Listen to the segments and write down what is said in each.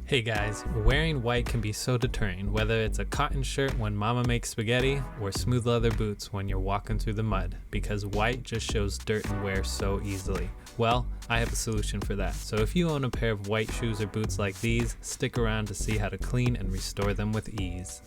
Hey guys, wearing white can be so deterring, whether it's a cotton shirt when mama makes spaghetti or smooth leather boots when you're walking through the mud, because white just shows dirt and wear so easily. Well, I have a solution for that, so if you own a pair of white shoes or boots like these, stick around to see how to clean and restore them with ease.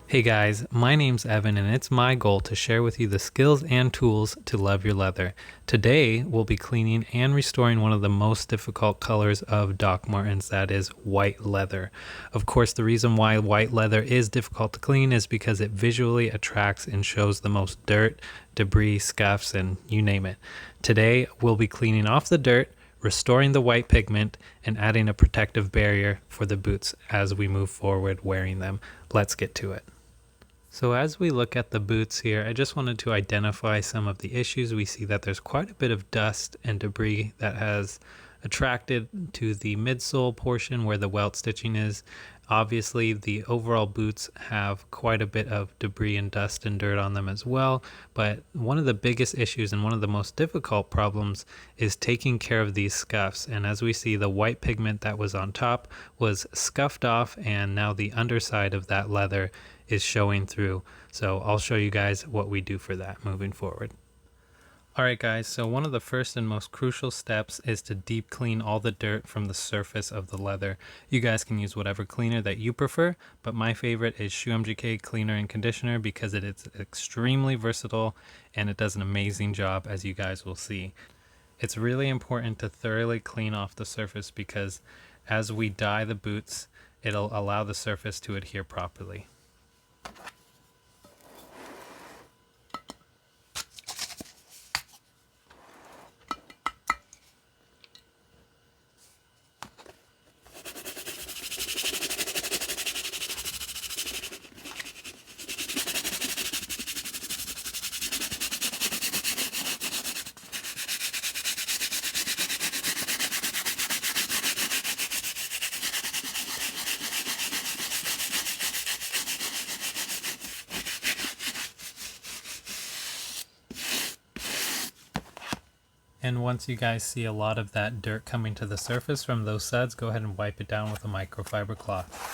Hey guys, my name's Evan and it's my goal to share with you the skills and tools to love your leather. Today we'll be cleaning and restoring one of the most difficult colors of Doc Martens, that is white leather. Of course, the reason why white leather is difficult to clean is because it visually attracts and shows the most dirt, debris, scuffs, and you name it. Today we'll be cleaning off the dirt, restoring the white pigment, and adding a protective barrier for the boots as we move forward wearing them. Let's get to it. So as we look at the boots here, I just wanted to identify some of the issues. We see that there's quite a bit of dust and debris that has attracted to the midsole portion where the welt stitching is. Obviously, the overall boots have quite a bit of debris and dust and dirt on them as well, but one of the biggest issues and one of the most difficult problems is taking care of these scuffs. And as we see, the white pigment that was on top was scuffed off, and now the underside of that leather is showing through. So I'll show you guys what we do for that moving forward. Alright guys, so one of the first and most crucial steps is to deep clean all the dirt from the surface of the leather. You guys can use whatever cleaner that you prefer, but my favorite is ShoeMGK Cleaner and Conditioner because it is extremely versatile and it does an amazing job, as you guys will see. It's really important to thoroughly clean off the surface because as we dye the boots, it'll allow the surface to adhere properly. And once you guys see a lot of that dirt coming to the surface from those suds, go ahead and wipe it down with a microfiber cloth.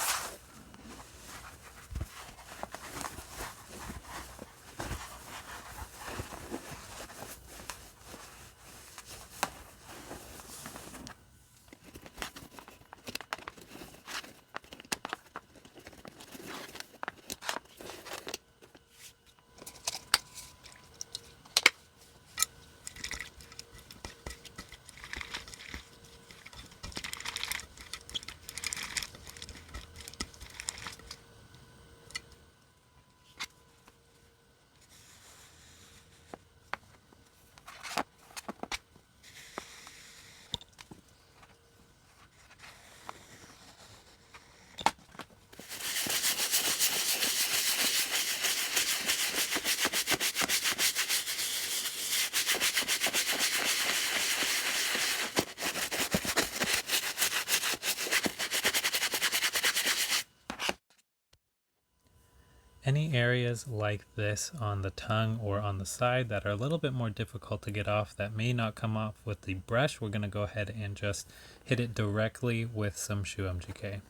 Any areas like this on the tongue or on the side that are a little bit more difficult to get off, that may not come off with the brush, we're going to go ahead and just hit it directly with some ShoeMGK.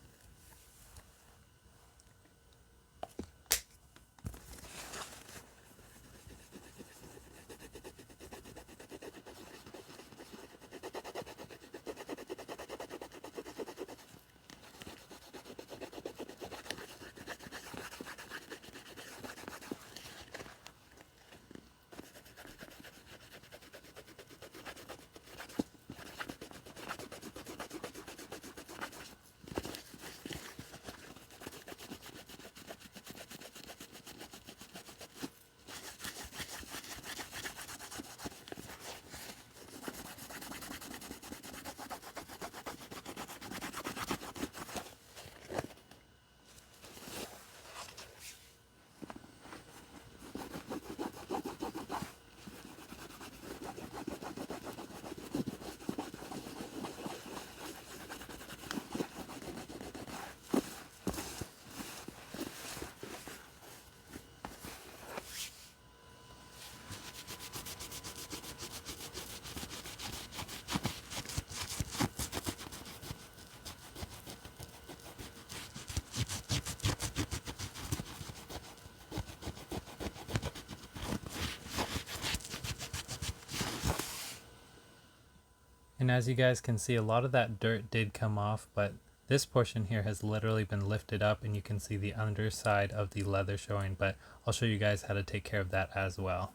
And as you guys can see, a lot of that dirt did come off, but this portion here has literally been lifted up and you can see the underside of the leather showing, but I'll show you guys how to take care of that as well.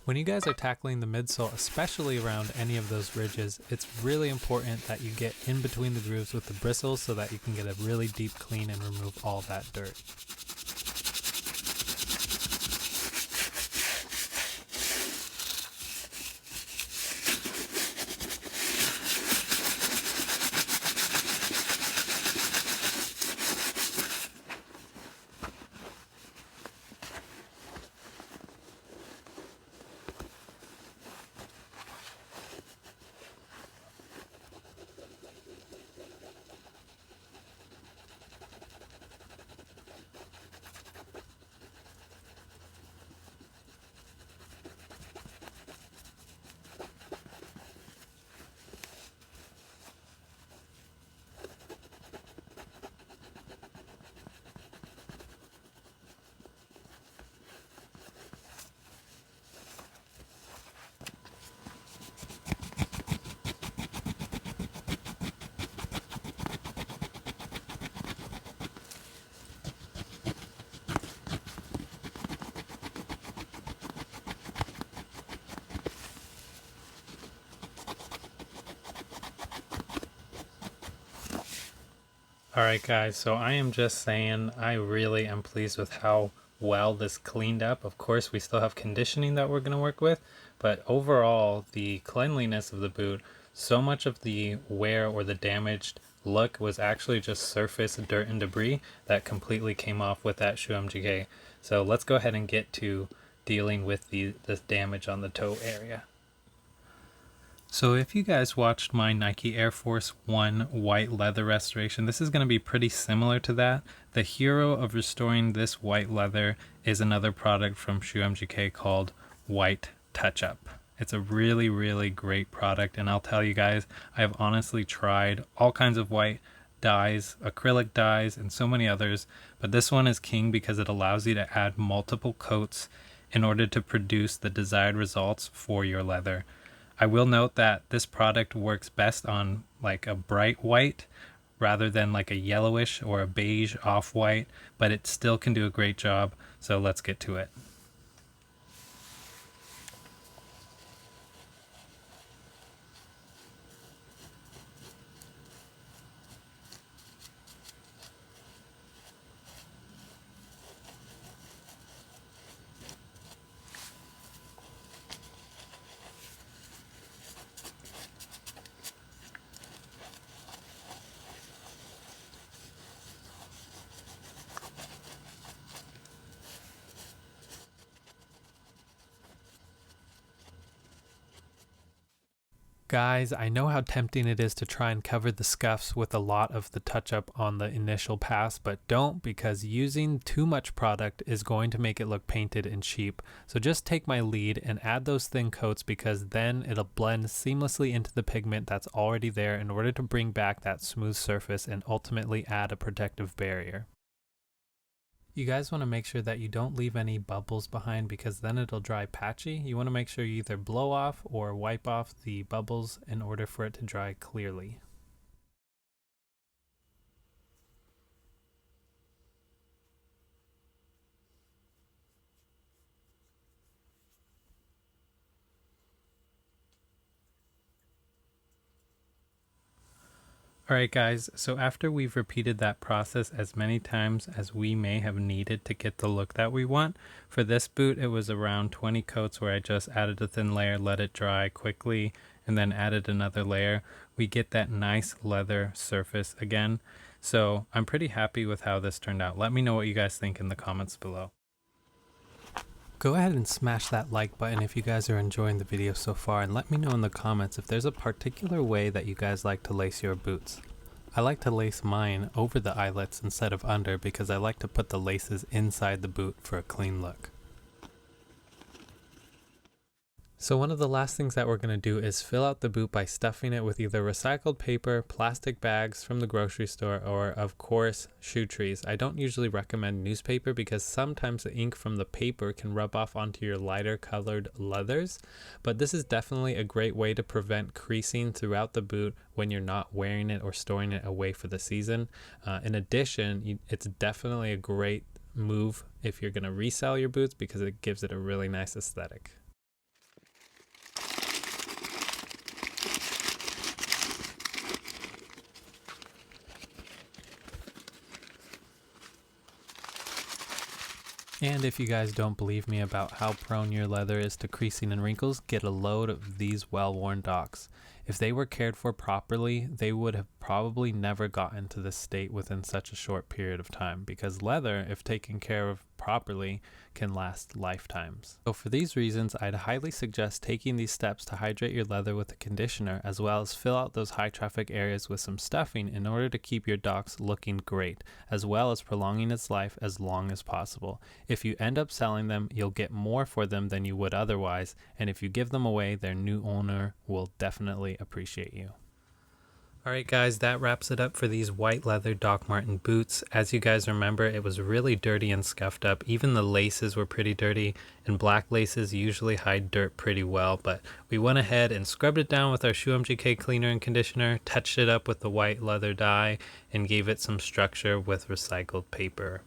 When you guys are tackling the midsole, especially around any of those ridges, it's really important that you get in between the grooves with the bristles so that you can get a really deep clean and remove all that dirt. Alright guys, so I am just saying I really am pleased with how well this cleaned up. Of course we still have conditioning that we're going to work with, but overall the cleanliness of the boot, so much of the wear or the damaged look was actually just surface dirt and debris that completely came off with that ShoeMGK. So let's go ahead and get to dealing with this damage on the toe area. So if you guys watched my Nike Air Force 1 white leather restoration, this is going to be pretty similar to that. The hero of restoring this white leather is another product from ShoeMGK called White Touch Up. It's a really, really great product, and I'll tell you guys, I've honestly tried all kinds of white dyes, acrylic dyes, and so many others, but this one is king because it allows you to add multiple coats in order to produce the desired results for your leather. I will note that this product works best on like a bright white rather than like a yellowish or a beige off-white, but it still can do a great job, so let's get to it. Guys, I know how tempting it is to try and cover the scuffs with a lot of the touch-up on the initial pass, but don't, because using too much product is going to make it look painted and cheap. So just take my lead and add those thin coats, because then it'll blend seamlessly into the pigment that's already there in order to bring back that smooth surface and ultimately add a protective barrier. You guys want to make sure that you don't leave any bubbles behind, because then it'll dry patchy. You want to make sure you either blow off or wipe off the bubbles in order for it to dry clearly. Alright guys, so after we've repeated that process as many times as we may have needed to get the look that we want, for this boot it was around 20 coats where I just added a thin layer, let it dry quickly, and then added another layer. We get that nice leather surface again. So I'm pretty happy with how this turned out. Let me know what you guys think in the comments below. Go ahead and smash that like button if you guys are enjoying the video so far, and let me know in the comments if there's a particular way that you guys like to lace your boots. I like to lace mine over the eyelets instead of under, because I like to put the laces inside the boot for a clean look. So one of the last things that we're going to do is fill out the boot by stuffing it with either recycled paper, plastic bags from the grocery store, or of course shoe trees. I don't usually recommend newspaper because sometimes the ink from the paper can rub off onto your lighter colored leathers, but this is definitely a great way to prevent creasing throughout the boot when you're not wearing it or storing it away for the season. In addition, it's definitely a great move if you're going to resell your boots because it gives it a really nice aesthetic. And if you guys don't believe me about how prone your leather is to creasing and wrinkles, get a load of these well-worn docks. If they were cared for properly, they would have probably never gotten to this state within such a short period of time, because leather, if taken care of properly, can last lifetimes. So for these reasons, I'd highly suggest taking these steps to hydrate your leather with a conditioner, as well as fill out those high traffic areas with some stuffing in order to keep your docks looking great, as well as prolonging its life as long as possible. If you end up selling them, you'll get more for them than you would otherwise, and if you give them away, their new owner will definitely appreciate you. Alright guys, that wraps it up for these white leather Doc Marten boots. As you guys remember, it was really dirty and scuffed up. Even the laces were pretty dirty, and black laces usually hide dirt pretty well, but we went ahead and scrubbed it down with our ShoeMGK cleaner and conditioner, touched it up with the white leather dye, and gave it some structure with recycled paper.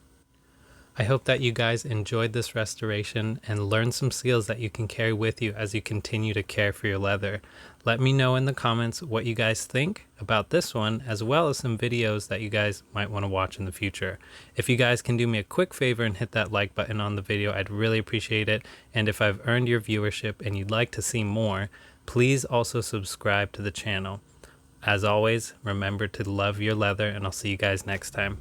I hope that you guys enjoyed this restoration and learned some skills that you can carry with you as you continue to care for your leather. Let me know in the comments what you guys think about this one, as well as some videos that you guys might want to watch in the future. If you guys can do me a quick favor and hit that like button on the video, I'd really appreciate it. And if I've earned your viewership and you'd like to see more, please also subscribe to the channel. As always, remember to love your leather, and I'll see you guys next time.